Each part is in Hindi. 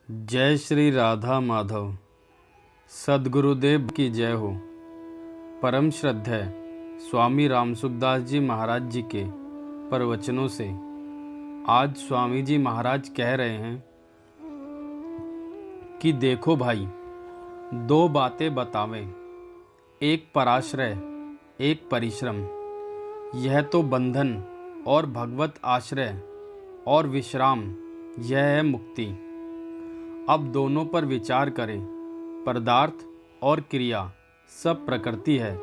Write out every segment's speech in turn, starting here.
जय श्री राधा माधव। सद्गुरुदेव की जय हो। परम श्रद्धेय स्वामी रामसुखदास जी महाराज जी के प्रवचनों से आज स्वामी जी महाराज कह रहे हैं कि देखो भाई, दो बातें बतावें, एक पराश्रय एक परिश्रम। यह तो बंधन और भगवत आश्रय और विश्राम, यह है मुक्ति। अब दोनों पर विचार करें। पदार्थ और क्रिया सब प्रकृति है,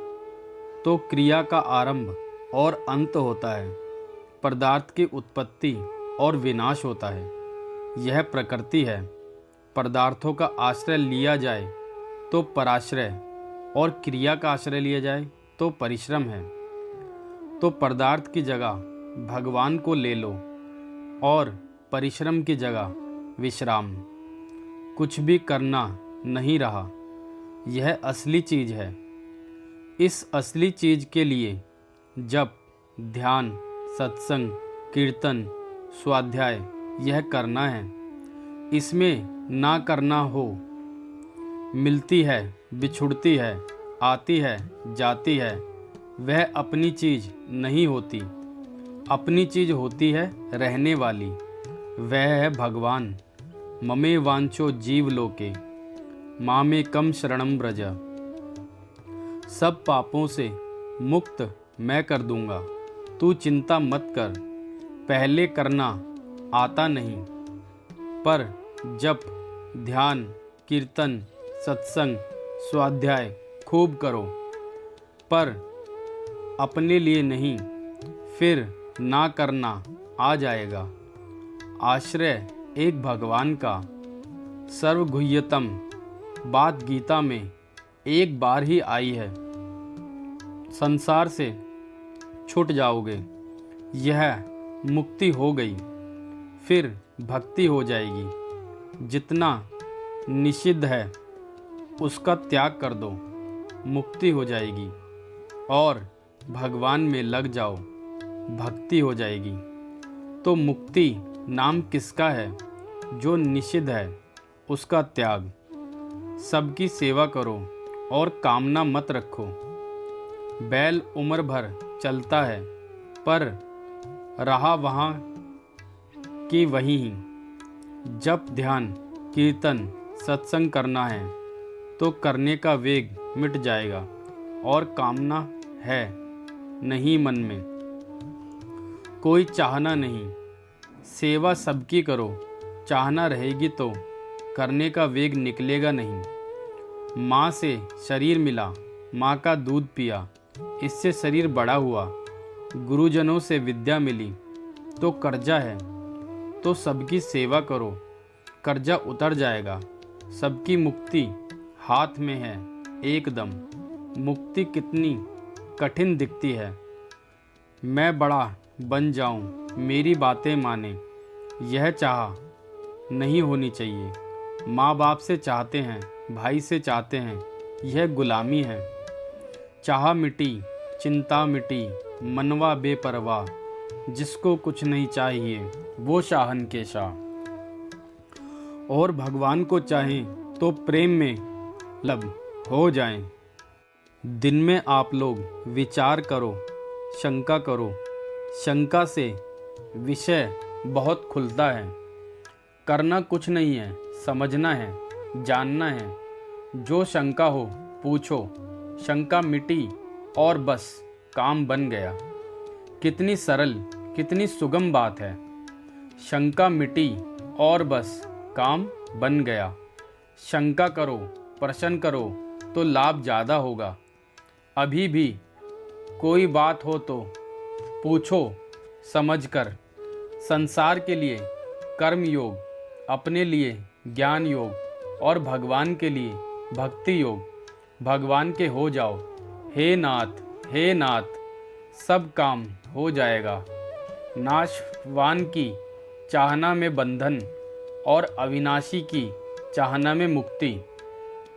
तो क्रिया का आरंभ और अंत होता है। पदार्थ की उत्पत्ति और विनाश होता है, यह प्रकृति है। पदार्थों का आश्रय लिया जाए तो पराश्रय और क्रिया का आश्रय लिया जाए तो परिश्रम है। तो पदार्थ की जगह भगवान को ले लो और परिश्रम की जगह विश्राम। कुछ भी करना नहीं रहा, यह असली चीज़ है। इस असली चीज़ के लिए जप, ध्यान, सत्संग, कीर्तन, स्वाध्याय यह करना है। इसमें ना करना हो, मिलती है, बिछुड़ती है, आती है, जाती है, वह अपनी चीज़ नहीं होती। अपनी चीज़ होती है रहने वाली, वह है भगवान। ममे वांछो जीव लोके मामे कम शरणम ब्रज। सब पापों से मुक्त मैं कर दूंगा, तू चिंता मत कर। पहले करना आता नहीं, पर जप, ध्यान, कीर्तन, सत्संग, स्वाध्याय खूब करो, पर अपने लिए नहीं, फिर ना करना आ जाएगा। आश्रय एक भगवान का सर्वगुह्यतम बात गीता में एक बार ही आई है। संसार से छूट जाओगे, यह मुक्ति हो गई, फिर भक्ति हो जाएगी। जितना निषिद्ध है उसका त्याग कर दो, मुक्ति हो जाएगी और भगवान में लग जाओ, भक्ति हो जाएगी। तो मुक्ति नाम किसका है? जो निषिद्ध है उसका त्याग। सबकी सेवा करो और कामना मत रखो। बैल उम्र भर चलता है, पर रहा वहाँ की वहीं ही। जब ध्यान, कीर्तन, सत्संग करना है तो करने का वेग मिट जाएगा और कामना है नहीं मन में, कोई चाहना नहीं। सेवा सबकी करो, चाहना रहेगी तो करने का वेग निकलेगा नहीं। माँ से शरीर मिला, माँ का दूध पिया, इससे शरीर बड़ा हुआ। गुरुजनों से विद्या मिली तो कर्जा है, तो सबकी सेवा करो, कर्जा उतर जाएगा। सबकी मुक्ति हाथ में है एकदम। मुक्ति कितनी कठिन दिखती है। मैं बड़ा बन जाऊं, मेरी बातें माने, यह चाह नहीं होनी चाहिए। माँ बाप से चाहते हैं, भाई से चाहते हैं, यह गुलामी है। चाह मिटी, चिंता मिटी, मनवा बेपरवाह। जिसको कुछ नहीं चाहिए वो शाहन के शाह। और भगवान को चाहें तो प्रेम में लब हो जाएं। दिन में आप लोग विचार करो, शंका करो। शंका से विषय बहुत खुलता है। करना कुछ नहीं है, समझना है, जानना है। जो शंका हो पूछो, शंका मिटी और बस काम बन गया। कितनी सरल, कितनी सुगम बात है। शंका मिटी और बस काम बन गया। शंका करो, प्रश्न करो तो लाभ ज़्यादा होगा। अभी भी कोई बात हो तो पूछो समझकर। संसार के लिए कर्म योग, अपने लिए ज्ञान योग और भगवान के लिए भक्ति योग। भगवान के हो जाओ, हे नाथ, हे नाथ, सब काम हो जाएगा। नाशवान की चाहना में बंधन और अविनाशी की चाहना में मुक्ति।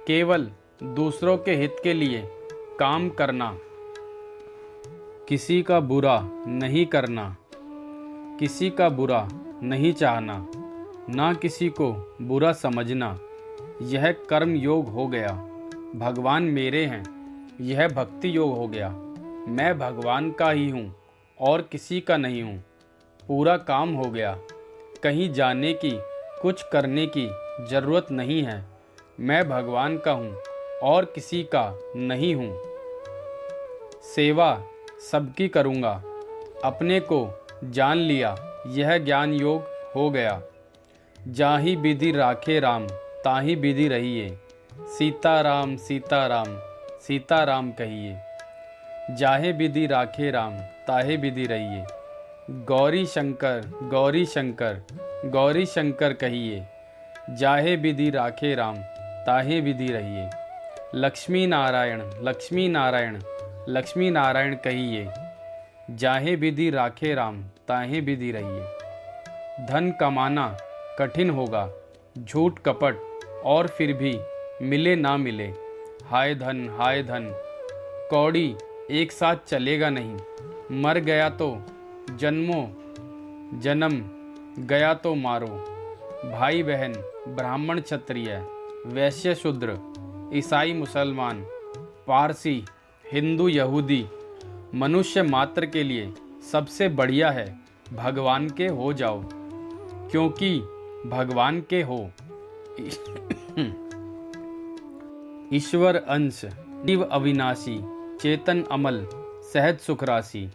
केवल दूसरों के हित के लिए काम करना, किसी का बुरा नहीं करना, किसी का बुरा नहीं चाहना, ना किसी को बुरा समझना, यह कर्म योग हो गया। भगवान मेरे हैं, यह भक्ति योग हो गया। मैं भगवान का ही हूँ और किसी का नहीं हूँ। पूरा काम हो गया, कहीं जाने की, कुछ करने की ज़रूरत नहीं है। मैं भगवान का हूँ और किसी का नहीं हूँ। सेवा सबकी करूँगा, अपने को जान लिया, यह ज्ञान योग हो गया। जाहि विधि राखे राम, ताहि विधि रहिए। सीताराम सीताराम सीताराम कहिए। जाहे विधि राखे राम, ताहे विधि रहिए। गौरी शंकर गौरी शंकर गौरी शंकर कहिए। जाहे विधि राखे राम, ताहे विधि रहिए। लक्ष्मी नारायण लक्ष्मी नारायण लक्ष्मी नारायण कहिए। जाहे विधि राखे राम, ताहे विधि रहिए। धन कमाना कठिन होगा, झूठ कपट और फिर भी मिले ना मिले। हाय धन कौड़ी एक साथ चलेगा नहीं। मर गया तो जन्मों जन्म, गया तो मारो। भाई बहन, ब्राह्मण क्षत्रिय, वैश्य शूद्र, ईसाई मुसलमान, पारसी हिंदू यहूदी, मनुष्य मात्र के लिए सबसे बढ़िया है भगवान के हो जाओ, क्योंकि भगवान के हो। ईश्वर अंश, जीव अविनाशी, चेतन अमल, सहज सुख राशि।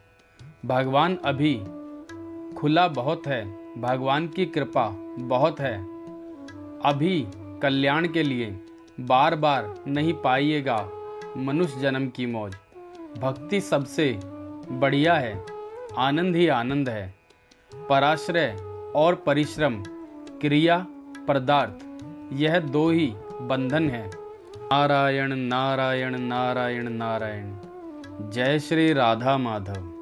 भगवान अभी खुला बहुत है, भगवान की कृपा बहुत है। अभी कल्याण के लिए बार बार नहीं पाइएगा मनुष्य जन्म की मौज। भक्ति सबसे बढ़िया है, आनंद ही आनंद है। पराश्रय और परिश्रम, क्रिया पदार्थ, यह दो ही बंधन है। नारायण नारायण नारायण नारायण। जय श्री राधा माधव।